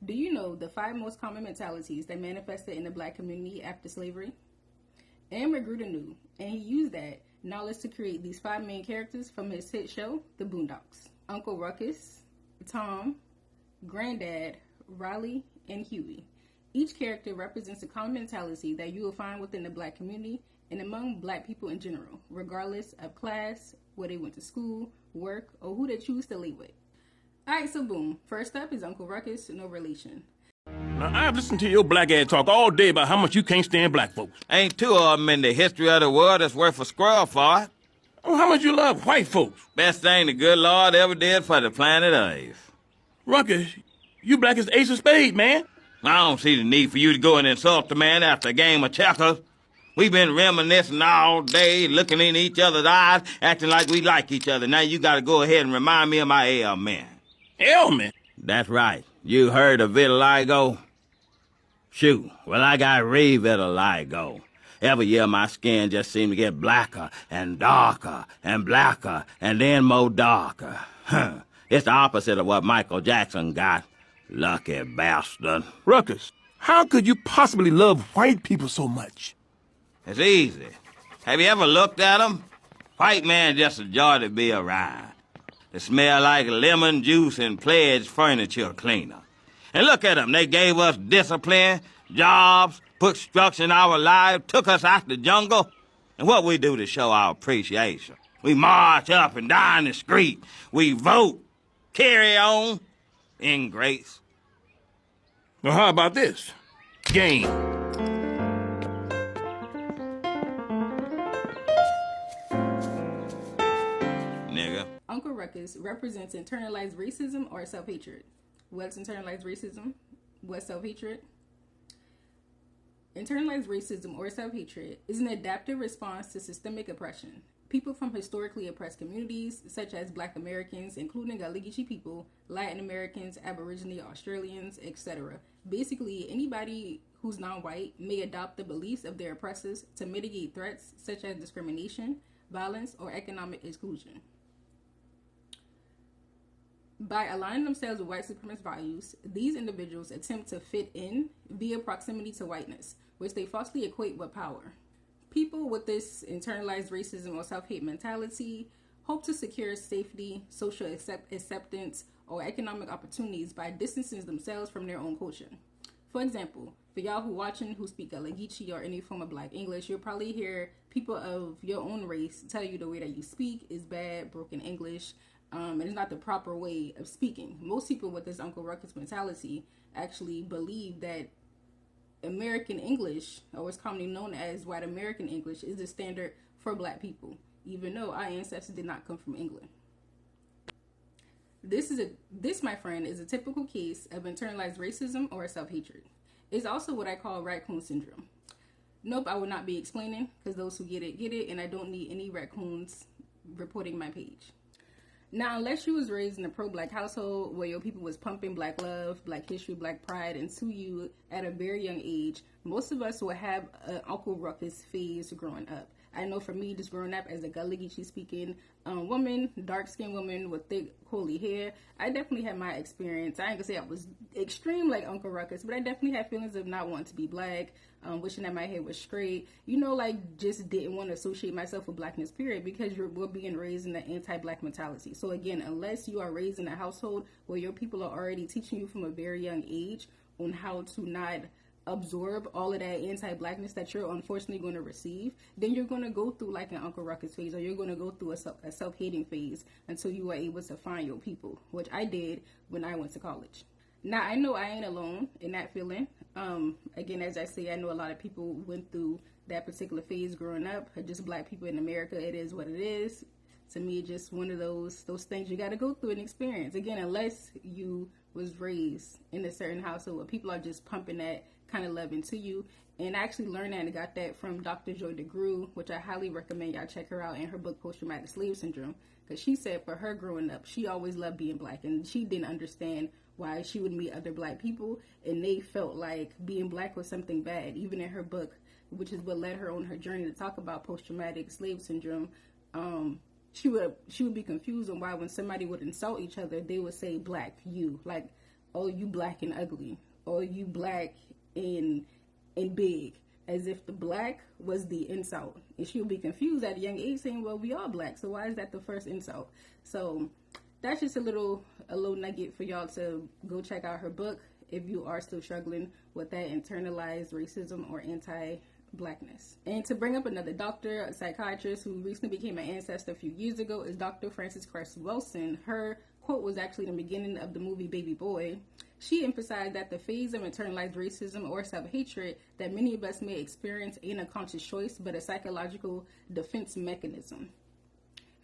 Do you know the 5 most common mentalities that manifested in the black community after slavery? And Magruder knew, and he used that knowledge to create these 5 main characters from his hit show, The Boondocks. Uncle Ruckus, Tom, Granddad, Riley, and Huey. Each character represents a common mentality that you will find within the black community and among black people in general, regardless of class, where they went to school, work, or who they choose to live with. Alright, so boom. First up is Uncle Ruckus, no relation. Now, I've listened to your black ass talk all day about how much you can't stand black folks. Ain't two of them in the history of the world that's worth a scrub for it. Oh, how much you love white folks. Best thing the good Lord ever did for the planet Earth. Ruckus, you black as the ace of spades, man. I don't see the need for you to go and insult the man after a game of checkers. We've been reminiscing all day, looking in each other's eyes, acting like we like each other. Now you gotta go ahead and remind me of my ailment. Ailment? That's right. You heard of vitiligo? Shoot, well, I got re-vitiligo. Every year my skin just seemed to get blacker and darker and blacker and then more darker. It's the opposite of what Michael Jackson got. Lucky bastard. Ruckus, how could you possibly love white people so much? It's easy. Have you ever looked at them? White man just a joy to be around. They smell like lemon juice and pledge furniture cleaner. And look at them. They gave us discipline, jobs, put structure in our lives, took us out the jungle. And what we do to show our appreciation? We march up and down the street. We vote. Carry on. Ingrates. Well, how about this? Game. Nigga. Uncle Ruckus represents internalized racism or self-hatred. What's internalized racism? What's self-hatred? Internalized racism or self-hatred is an adaptive response to systemic oppression. People from historically oppressed communities, such as Black Americans, including Galigichi people, Latin Americans, Aborigine Australians, etc. Basically, anybody who's non-white may adopt the beliefs of their oppressors to mitigate threats such as discrimination, violence, or economic exclusion. By aligning themselves with white supremacist values, these individuals attempt to fit in via proximity to whiteness, which they falsely equate with power. People with this internalized racism or self-hate mentality hope to secure safety, social acceptance, or economic opportunities by distancing themselves from their own culture. For example, for y'all who watching who speak Galigichi or any form of Black English, you'll probably hear people of your own race tell you the way that you speak is bad, broken English, and it's not the proper way of speaking. Most people with this Uncle Ruckus mentality actually believe that American English, or what's commonly known as white American English, is the standard for Black people, even though our ancestors did not come from England. This, my friend, is a typical case of internalized racism or self-hatred. It's also what I call raccoon syndrome. Nope, I will not be explaining, because those who get it, and I don't need any raccoons reporting my page. Now, unless you was raised in a pro-Black household where your people was pumping Black love, Black history, Black pride into you at a very young age, most of us will have an Uncle Ruckus phase growing up. I know for me, just growing up as a Galigichi speaking woman, dark-skinned woman with thick, curly hair, I definitely had my experience. I ain't gonna say I was extreme like Uncle Ruckus, but I definitely had feelings of not wanting to be Black, wishing that my hair was straight, like just didn't want to associate myself with Blackness, period, because we're being raised in the anti-Black mentality. So again, unless you are raised in a household where your people are already teaching you from a very young age on how to not absorb all of that anti-Blackness that you're unfortunately going to receive, then you're going to go through like an Uncle Ruckus phase, or you're going to go through a self-hating phase until you are able to find your people, which I did when I went to college. Now, I know I ain't alone in that feeling. Again, as I say, I know a lot of people went through that particular phase growing up. Just Black people in America, it is what it is. To me, it's just one of those things you got to go through and experience. Again, unless you was raised in a certain household where people are just pumping that kind of love into you. And I actually learned that and got that from Dr. Joy DeGruy, which I highly recommend y'all check her out in her book, Post-Traumatic Slave Syndrome. Because she said for her growing up, she always loved being Black. And she didn't understand why she would meet other Black people. And they felt like being Black was something bad. Even in her book, which is what led her on her journey to talk about Post-Traumatic Slave Syndrome, she would be confused on why when somebody would insult each other, they would say Black, you. Like oh, you black and ugly, or you black and big, as if the black was the insult. And she'll be confused at a young age saying, well, we all black, so why is that the first insult? So that's just a little nugget for y'all to go check out her book if you are still struggling with that internalized racism or anti-blackness. And to bring up another doctor, a psychiatrist who recently became an ancestor a few years ago, is Dr. Frances Cress Wilson. Her quote was actually in the beginning of the movie Baby Boy. She emphasized that the phase of internalized racism or self-hatred that many of us may experience ain't a conscious choice, but a psychological defense mechanism.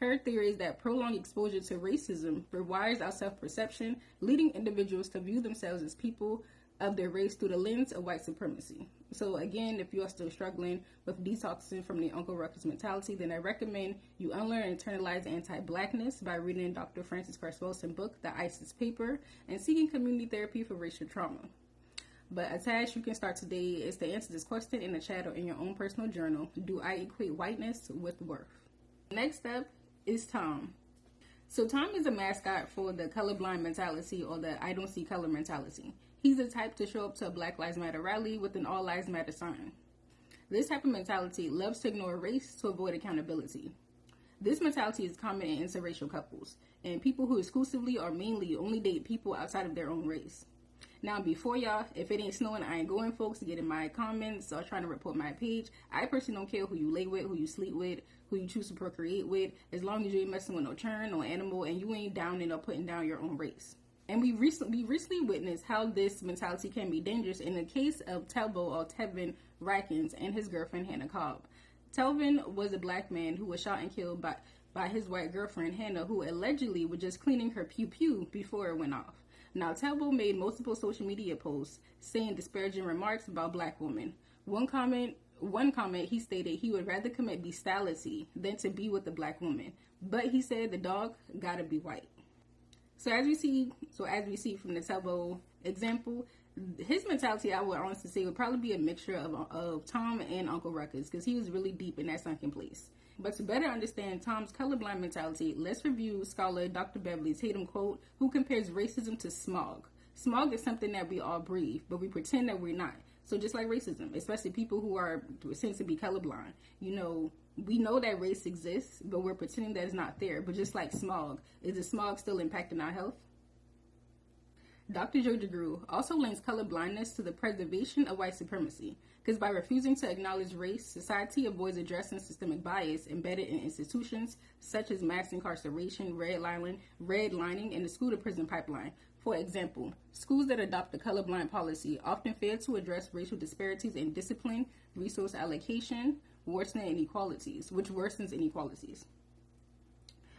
Her theory is that prolonged exposure to racism rewires our self-perception, leading individuals to view themselves as people of their race through the lens of white supremacy. So again, if you are still struggling with detoxing from the Uncle Ruckus mentality, then I recommend you unlearn internalized anti-blackness by reading Dr. Frances Cress Wilson's book, The ISIS Paper, and seeking community therapy for racial trauma. But a task you can start today is to answer this question in the chat or in your own personal journal. Do I equate whiteness with worth? Next up is Tom. So Tom is a mascot for the colorblind mentality, or the I don't see color mentality. He's the type to show up to a Black Lives Matter rally with an All Lives Matter sign. This type of mentality loves to ignore race to avoid accountability. This mentality is common in interracial couples and people who exclusively or mainly only date people outside of their own race. Now, before y'all, if it ain't snowing, I ain't going, folks, to get in my comments or trying to report my page. I personally don't care who you lay with, who you sleep with, who you choose to procreate with, as long as you ain't messing with no churn, no animal, and you ain't downing or putting down your own race. And we recently witnessed how this mentality can be dangerous in the case of Tevin Rackins and his girlfriend Hannah Cobb. Telvin was a black man who was shot and killed by his white girlfriend Hannah, who allegedly was just cleaning her pew before it went off. Now, Telbo made multiple social media posts saying disparaging remarks about black women. One comment, he stated he would rather commit bestiality than to be with a black woman. But he said the dog gotta be white. So as we see from the Telbo example, his mentality, I would honestly say, would probably be a mixture of Tom and Uncle Ruckus, because he was really deep in that sunken place. But to better understand Tom's colorblind mentality, let's review scholar Dr. Beverly Tatum quote, who compares racism to smog. Smog is something that we all breathe, but we pretend that we're not. So just like racism, especially people who are tend to be colorblind, we know that race exists, but we're pretending that it's not there. But just like smog, is the smog still impacting our health? Dr. Georgia Grew also links colorblindness to the preservation of white supremacy, because by refusing to acknowledge race, society avoids addressing systemic bias embedded in institutions such as mass incarceration, redlining, and the school-to-prison pipeline. For example, schools that adopt the colorblind policy often fail to address racial disparities in discipline, resource allocation, worsening inequalities, which worsens inequalities.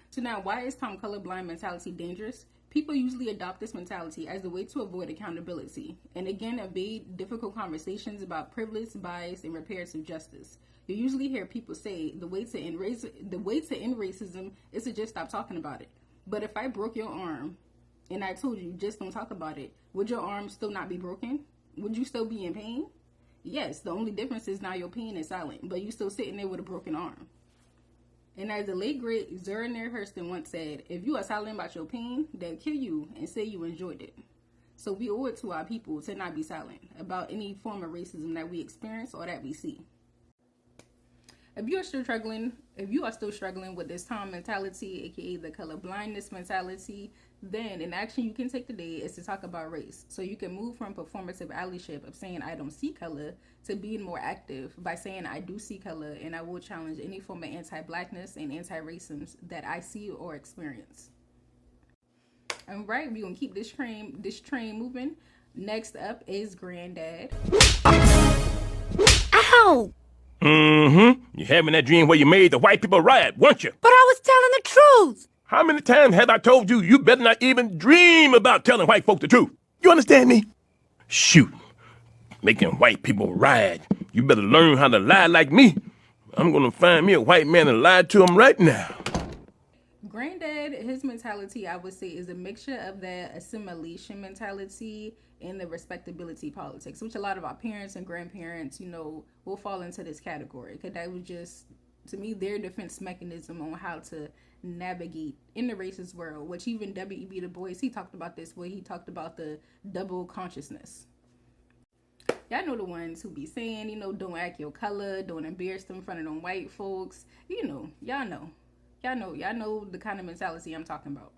So now, why is Tom colorblind mentality dangerous? People usually adopt this mentality as a way to avoid accountability, and again evade difficult conversations about privilege, bias, and reparative justice. You usually hear people say the way to end racism is to just stop talking about it. But if I broke your arm and I told you just don't talk about it, would your arm still not be broken? Would you still be in pain? Yes, the only difference is now your pain is silent, but you still sitting there with a broken arm. And as the late great Zora Neale Hurston once said, if you are silent about your pain, they'll kill you and say you enjoyed it. So we owe it to our people to not be silent about any form of racism that we experience or that we see. If you are still struggling with this Tom mentality, aka the colorblindness mentality, then an action you can take today is to talk about race. So you can move from performative allyship of saying I don't see color to being more active by saying I do see color, and I will challenge any form of anti-blackness and anti-racism that I see or experience. All right, we're gonna keep this train moving. Next up is Granddad. Ow! You having that dream where you made the white people riot, weren't you? But I was telling the truth. How many times have I told you better not even dream about telling white folk the truth? You understand me? Shoot. Making white people riot. You better learn how to lie like me. I'm gonna find me a white man and lie to him right now. Granddad, his mentality, I would say, is a mixture of that assimilation mentality and the respectability politics, which a lot of our parents and grandparents, will fall into this category, because that was just To me, their defense mechanism on how to navigate in the racist world, which even W.E.B. Du Bois, he talked about this, where he talked about the double consciousness. Y'all know the ones who be saying, don't act your color, don't embarrass them in front of them white folks. Y'all know the kind of mentality I'm talking about.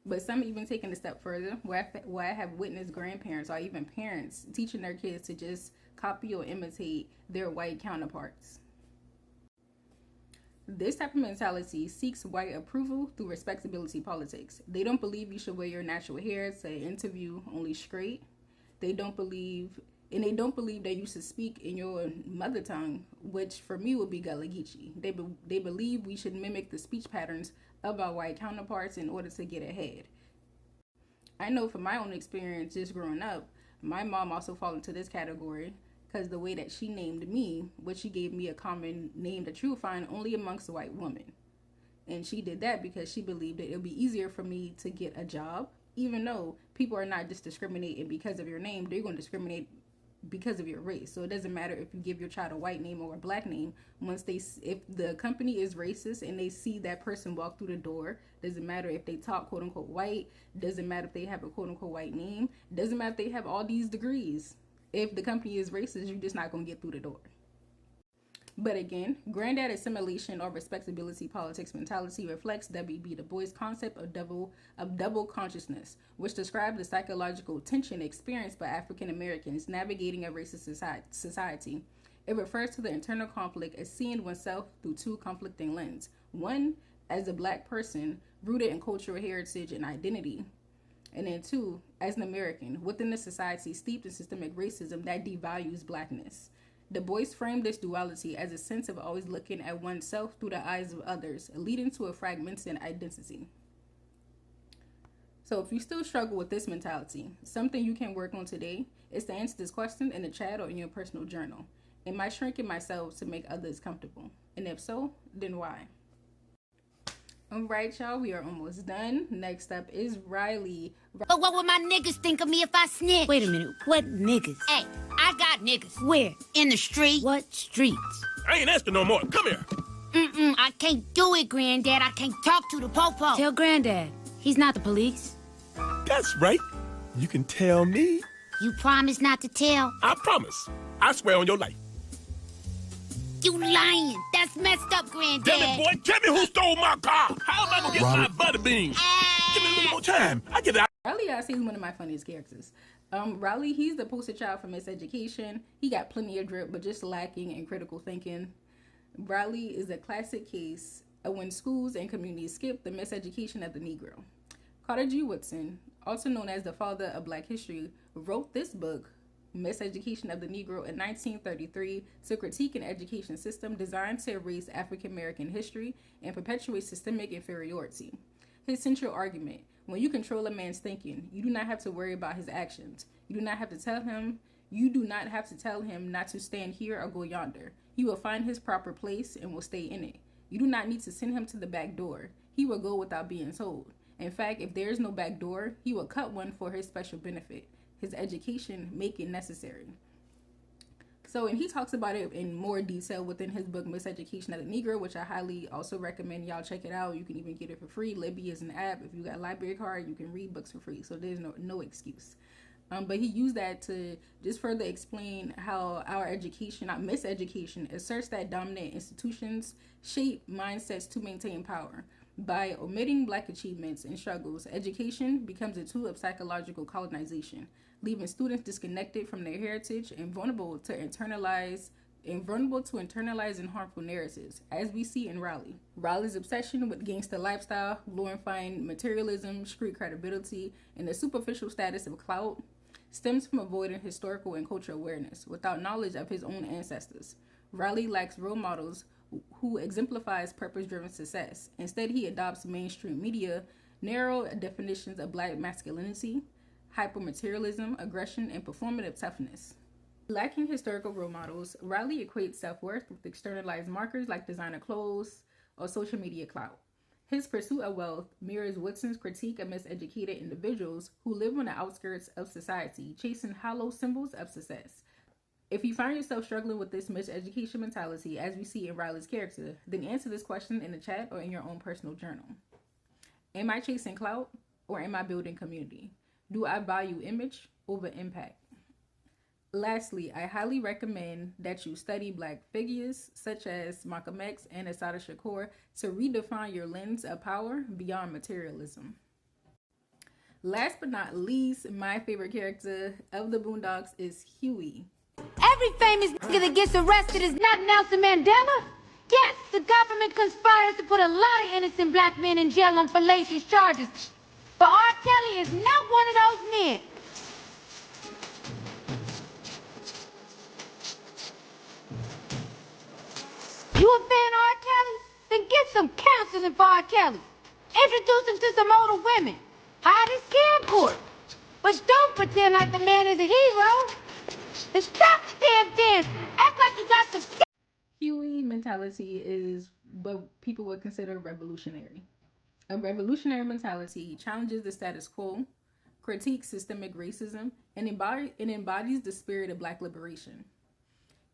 But some even taking a step further, where I have witnessed grandparents or even parents teaching their kids to just copy or imitate their white counterparts. This type of mentality seeks white approval through respectability politics. They don't believe you should wear your natural hair to interview only straight. They don't believe that you should speak in your mother tongue, which for me would be Gullah Geechee. They believe we should mimic the speech patterns of our white counterparts in order to get ahead. I know from my own experience just growing up, my mom also fall into this category, because the way that she named me, which she gave me a common name that you will find only amongst white women. And she did that because she believed that it would be easier for me to get a job, even though people are not just discriminating because of your name, they're going to discriminate because of your race. So it doesn't matter if you give your child a white name or a black name. If the company is racist and they see that person walk through the door, doesn't matter if they talk quote unquote white, doesn't matter if they have a quote unquote white name, doesn't matter if they have all these degrees. If the company is racist, you're just not going to get through the door. But again, Granddad assimilation or respectability politics mentality reflects W.E.B. Du Bois' concept of double consciousness, which describes the psychological tension experienced by African Americans navigating a racist society. It refers to the internal conflict as seeing oneself through two conflicting lenses. One, as a black person rooted in cultural heritage and identity. And then two, as an American within a society steeped in systemic racism that devalues blackness. Du Bois framed this duality as a sense of always looking at oneself through the eyes of others, leading to a fragmented identity. So if you still struggle with this mentality, something you can work on today is to answer this question in the chat or in your personal journal. Am I shrinking myself to make others comfortable? And if so, then why? All right, y'all, we are almost done. Next up is Riley. But what would my niggas think of me if I snitch? Wait a minute, what niggas? Hey, I got niggas. Where? In the street. What streets? I ain't asking no more. Come here. I can't do it, Granddad. I can't talk to the popo. Tell Granddad. He's not the police. That's right. You can tell me. You promise not to tell? I promise. I swear on your life. You lying. That's messed up, Granddad. Damn it, boy. Tell me who stole my car. How am I going to get my butter beans? Give me a little more time. I get it out. Riley, I see, is one of my funniest characters. Riley, he's the poster child for miseducation. He got plenty of drip, but just lacking in critical thinking. Riley is a classic case of when schools and communities skip the miseducation of the Negro. Carter G. Woodson, also known as the father of Black history, wrote this book, Miseducation of the Negro, in 1933 to critique an education system designed to erase African American history and perpetuate systemic inferiority. His central argument: when you control a man's thinking, you do not have to worry about his actions. You do not have to tell him not to stand here or go yonder. He will find his proper place and will stay in it. You do not need to send him to the back door. He will go without being told. In fact, if there is no back door, he will cut one for his special benefit. His education make it necessary. So, and he talks about it in more detail within his book, Miseducation of the Negro, which I highly also recommend y'all check it out. You can even get it for free. Libby is an app. If you got a library card, you can read books for free. So there's no excuse. But he used that to just further explain how our education, our miseducation, asserts that dominant institutions shape mindsets to maintain power. By omitting Black achievements and struggles, education becomes a tool of psychological colonization, leaving students disconnected from their heritage and vulnerable to internalize and harmful narratives, as we see in Riley. Riley's obsession with gangster lifestyle, glorifying materialism, street credibility, and the superficial status of clout stems from avoiding historical and cultural awareness without knowledge of his own ancestors. Riley lacks role models who exemplifies purpose-driven success. Instead, he adopts mainstream media, narrow definitions of Black masculinity, hypermaterialism, aggression, and performative toughness. Lacking historical role models, Riley equates self-worth with externalized markers like designer clothes or social media clout. His pursuit of wealth mirrors Woodson's critique of miseducated individuals who live on the outskirts of society, chasing hollow symbols of success. If you find yourself struggling with this miseducation mentality, as we see in Riley's character, then answer this question in the chat or in your own personal journal. Am I chasing clout or am I building community? Do I value image over impact? Lastly, I highly recommend that you study Black figures such as Malcolm X and Assata Shakur to redefine your lens of power beyond materialism. Last but not least, my favorite character of the Boondocks is Huey. Every famous nigga that gets arrested is not Nelson Mandela. Yes, the government conspires to put a lot of innocent black men in jail on fallacious charges. But R. Kelly is not one of those men. You a fan of R. Kelly? Then get some counseling for R. Kelly. Introduce him to some older women. Hide his camcorder. But don't pretend like the man is a hero. And stop the damn dance. Act like you got some... Huey mentality is what people would consider revolutionary. A revolutionary mentality challenges the status quo, critiques systemic racism, and embodies the spirit of Black liberation.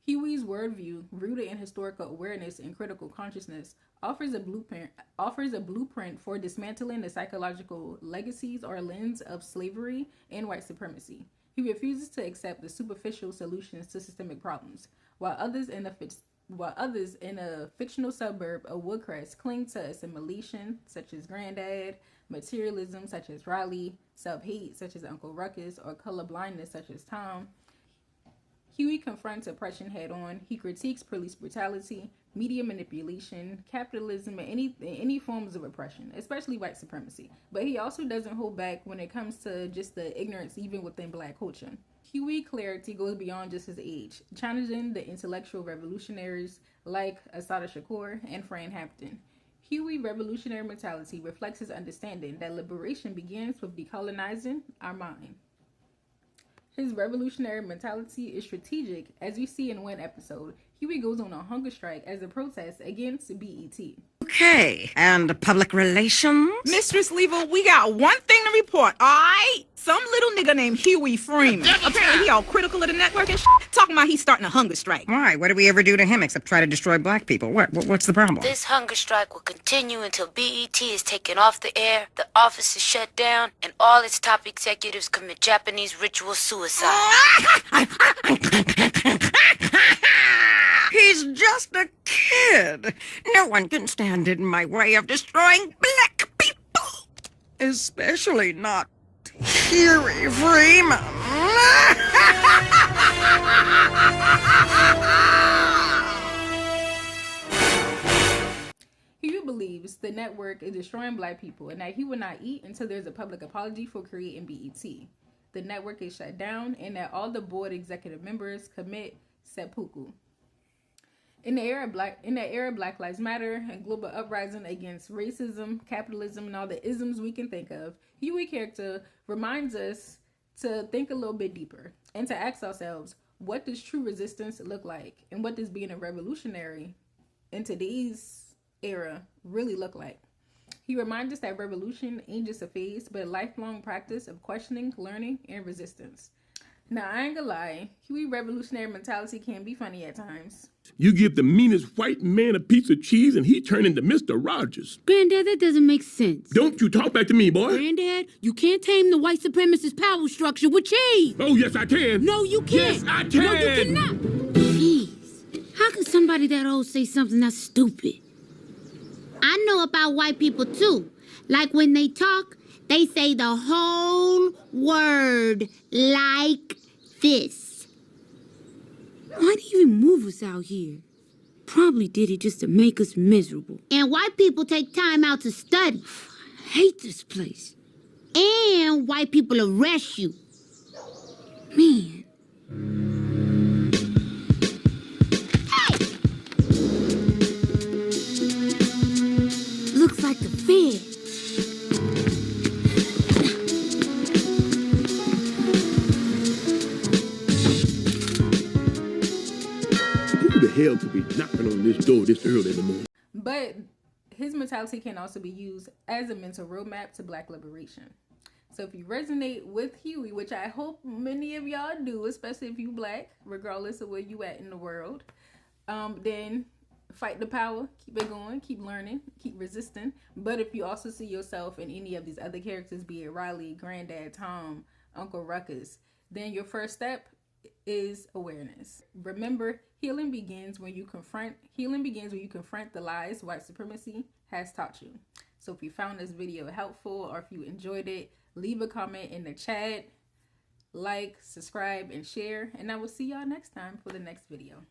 Huey's worldview, rooted in historical awareness and critical consciousness, offers a blueprint for dismantling the psychological legacies or lens of slavery and white supremacy. He refuses to accept the superficial solutions to systemic problems, while others in a fictional suburb of Woodcrest cling to assimilation, such as Granddad, materialism, such as Riley, self-hate, such as Uncle Ruckus, or colorblindness, such as Tom. Huey confronts oppression head-on. He critiques police brutality, media manipulation, capitalism, and any forms of oppression, especially white supremacy. But he also doesn't hold back when it comes to just the ignorance even within Black culture. Huey clarity goes beyond just his age, challenging the intellectual revolutionaries like Assata Shakur and Fran Hampton. Huey revolutionary mentality reflects his understanding that liberation begins with decolonizing our mind. His revolutionary mentality is strategic, as you see in one episode. Huey goes on a hunger strike as a protest against BET. Okay, and public relations? Mistress Lever, we got one thing to report, alright? Some little nigga named Huey Freeman. Apparently he all critical of the network and talking about he's starting a hunger strike. Why? What did we ever do to him except try to destroy Black people? What's the problem? This hunger strike will continue until BET is taken off the air, the office is shut down, and all its top executives commit Japanese ritual suicide. He's just a kid. No one can stand in my way of destroying Black people. Especially not Huey Freeman. Huey believes the network is destroying Black people and that he will not eat until there's a public apology for creating BET. The network is shut down and that all the board executive members commit seppuku. In the era of Black Lives Matter and global uprising against racism, capitalism, and all the isms we can think of, Huey character reminds us to think a little bit deeper and to ask ourselves, what does true resistance look like? And what does being a revolutionary in today's era really look like? He reminds us that revolution ain't just a phase, but a lifelong practice of questioning, learning, and resistance. Now, I ain't gonna lie, Huey revolutionary mentality can be funny at times. You give the meanest white man a piece of cheese and he turn into Mr. Rogers. Granddad, that doesn't make sense. Don't you talk back to me, boy. Granddad, you can't tame the white supremacist power structure with cheese. Oh, yes, I can. No, you can't. Yes, I can. No, you cannot. Jeez, how can somebody that old say something that's stupid? I know about white people, too. Like when they talk, they say the whole word like this. Why'd he even move us out here? Probably did it just to make us miserable. And white people take time out to study. I hate this place. And white people arrest you. Man. Hey! Looks like the Fed. Who the hell could be knocking on this door this early in the morning? But his mentality can also be used as a mental roadmap to Black liberation. So if you resonate with Huey, which I hope many of y'all do, especially if you Black, regardless of where you at in the world, then fight the power, keep it going, keep learning, keep resisting. But if you also see yourself in any of these other characters, be it Riley, Granddad, Tom, Uncle Ruckus, then your first step is awareness. Remember, healing begins when you confront the lies white supremacy has taught you. So if you found this video helpful or if you enjoyed it, leave a comment in the chat, like, subscribe, and share, and I will see y'all next time for the next video.